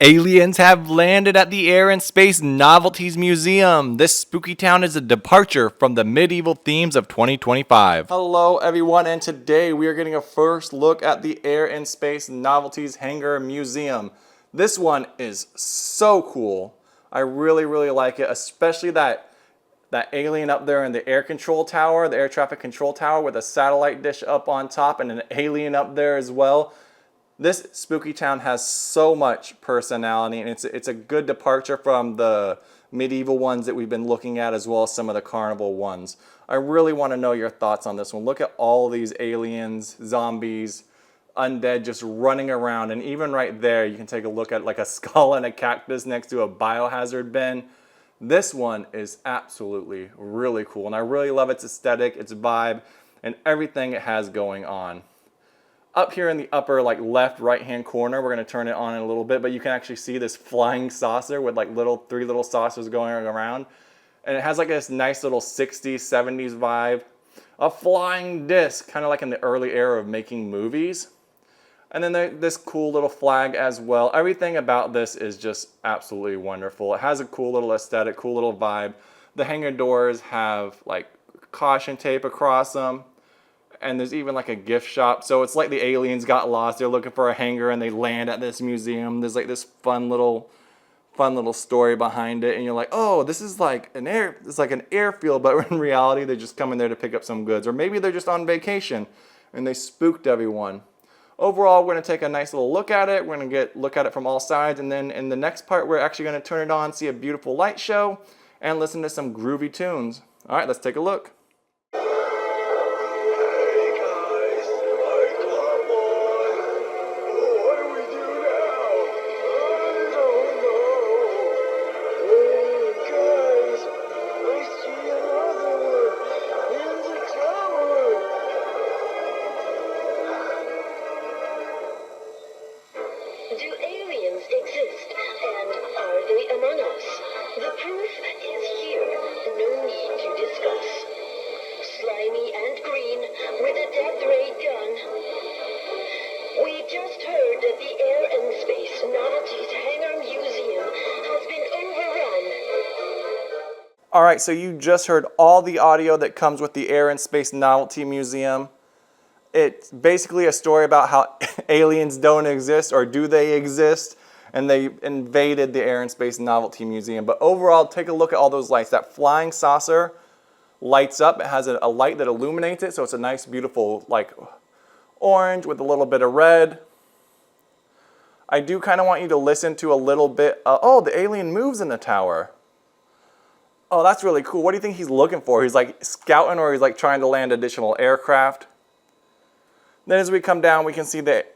Aliens have landed at the Air and Space Novelties Museum. This spooky town is a departure from the medieval themes of 2025. Hello everyone, and today we are getting a first look at the Air and Space Novelties Hangar Museum. This one is so cool. I really like it, especially that alien up there in the air control tower, the air traffic control tower with a satellite dish up on top and an alien up there as well. This spooky town has so much personality, and it's a good departure from the medieval ones that we've been looking at, as well as some of the carnival ones. I really want to know your thoughts on this one. Look at all these aliens, zombies, undead just running around, and even right there you can take a look at like a skull and a cactus next to a biohazard bin. This one is absolutely really cool, and I really love its aesthetic, its vibe, and everything it has going on. Up here in the upper left right hand corner, we're going to turn it on in a little bit, but you can actually see this flying saucer with three little saucers going around, and it has like this nice little 60s 70s vibe. A flying disc, kind of like in the early era of making movies. And then this cool little flag as well. Everything about this is just absolutely wonderful. It has a cool little aesthetic, cool little vibe. The hangar doors have like caution tape across them. And there's even like a gift shop. So it's like the aliens got lost. They're looking for a hangar and they land at this museum. There's like this fun little story behind it. And you're like, oh, this is like it's like an airfield, but in reality, they're just coming there to pick up some goods. Or maybe they're just on vacation and they spooked everyone. Overall, we're going to take a nice little look at it. We're going to look at it from all sides. And then in the next part, we're actually going to turn it on, see a beautiful light show, and listen to some groovy tunes. All right, let's take a look. Do aliens exist, and are they among us? The proof is here, no need to discuss. Slimy and green, with a death ray gun. We just heard that the Air and Space Novelties Hangar Museum has been overrun. Alright, so you just heard all the audio that comes with the Air and Space Novelty Museum. It's basically a story about how aliens don't exist, or do they exist, and they invaded the Air and Space Novelty Museum. But overall, take a look at all those lights. That flying saucer lights up. It has a light that illuminates it, so it's a nice, beautiful, like orange with a little bit of red. I do kind of want you to listen to a little bit. Oh, the alien moves in the tower. Oh, that's really cool. What do you think he's looking for? He's like scouting, or he's like trying to land additional aircraft. Then as we come down, we can see that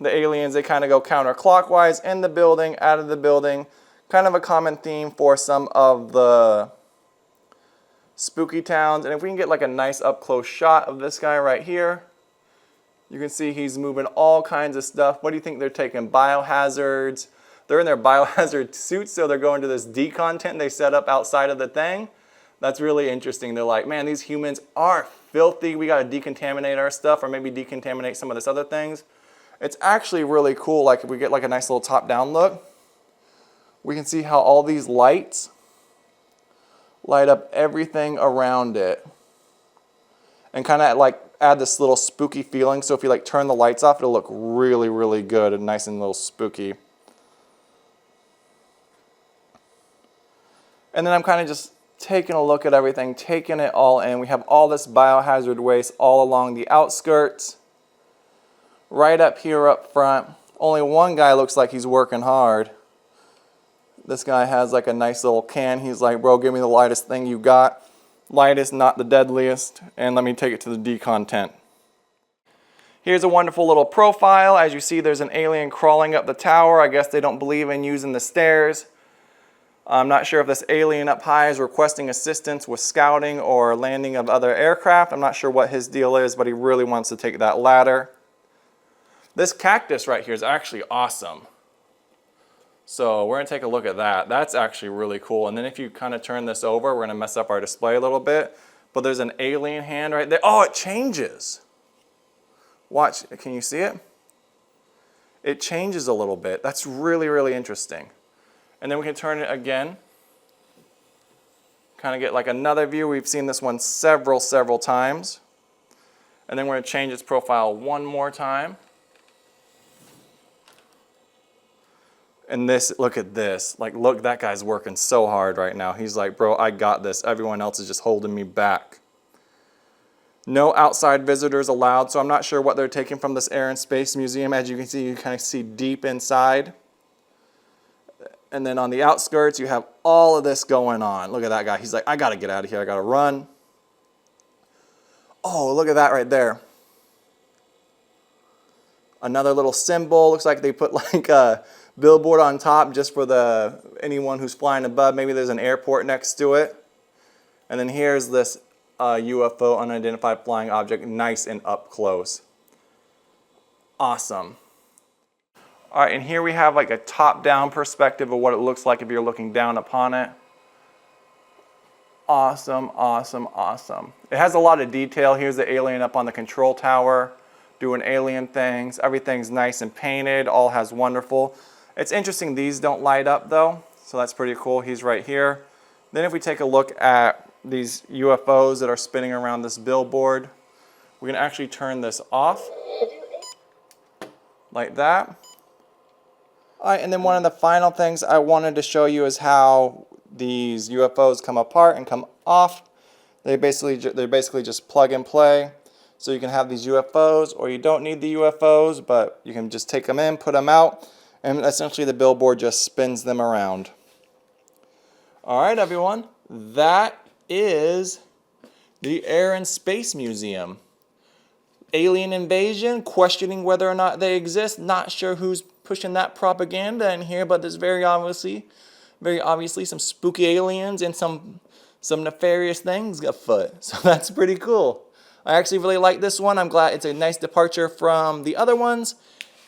the aliens, they kind of go counterclockwise in the building, out of the building. Kind of a common theme for some of the spooky towns. And if we can get like a nice up close shot of this guy right here, you can see he's moving all kinds of stuff. What do you think they're taking? Biohazards. They're in their biohazard suits, so they're going to this decon tent they set up outside of the thing. That's really interesting. They're like, man, these humans are filthy. We got to decontaminate our stuff, or maybe decontaminate some of this other things. It's actually really cool. Like if we get like a nice little top-down look, we can see how all these lights light up everything around it, and kind of like add this little spooky feeling. So if you like turn the lights off, it'll look really good and nice and a little spooky. And then I'm kind of just taking a look at everything, taking it all in. We have all this biohazard waste all along the outskirts. Right up here up front, only one guy looks like he's working hard. This guy has like a nice little can. He's like, bro, give me the lightest thing you got. Lightest, not the deadliest, and let me take it to the decon tent. Here's a wonderful little profile. As you see, there's an alien crawling up the tower. I guess they don't believe in using the stairs. I'm not sure if this alien up high is requesting assistance with scouting or landing of other aircraft. I'm not sure what his deal is, but he really wants to take that ladder. This cactus right here is actually awesome. So we're going to take a look at that. That's actually really cool. And then if you kind of turn this over, we're going to mess up our display a little bit. But there's an alien hand right there. Oh, it changes. Watch, can you see it? it changes a little bit. That's really, really interesting. And then we can turn it again. Kind of get like another view. We've seen this one several times. And then we're going to change its profile one more time. And this, look at this. Like, look, that guy's working so hard right now. He's like, bro, I got this. Everyone else is just holding me back. No outside visitors allowed, so I'm not sure what they're taking from this Air and Space Museum. As you can see, you kind of see deep inside. And then on the outskirts, you have all of this going on. Look at that guy. He's like, I got to get out of here. I got to run. Oh, look at that right there. Another little symbol. Looks like they put like a billboard on top just for anyone who's flying above. Maybe there's an airport next to it. And then here's this UFO, unidentified flying object, nice and up close. Awesome. All right, and here we have like a top-down perspective of what it looks like if you're looking down upon it. Awesome, awesome, awesome. It has a lot of detail. Here's the alien up on the control tower doing alien things. Everything's nice and painted, all has wonderful. It's interesting these don't light up though, so that's pretty cool. He's right here. Then if we take a look at these UFOs that are spinning around this billboard, we can actually turn this off like that. All right, and then one of the final things I wanted to show you is how these UFOs come apart and come off. They're basically just plug and play. So you can have these UFOs, or you don't need the UFOs, but you can just take them in, put them out, and essentially the billboard just spins them around. All right, everyone, that is the Air and Space Museum. Alien invasion, questioning whether or not they exist. Not sure who's pushing that propaganda in here, but there's very obviously some spooky aliens and some nefarious things afoot. So that's pretty cool. I actually really like this one. I'm glad it's a nice departure from the other ones.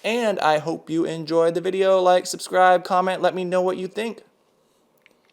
And I hope you enjoyed the video. Like, subscribe, comment, let me know what you think.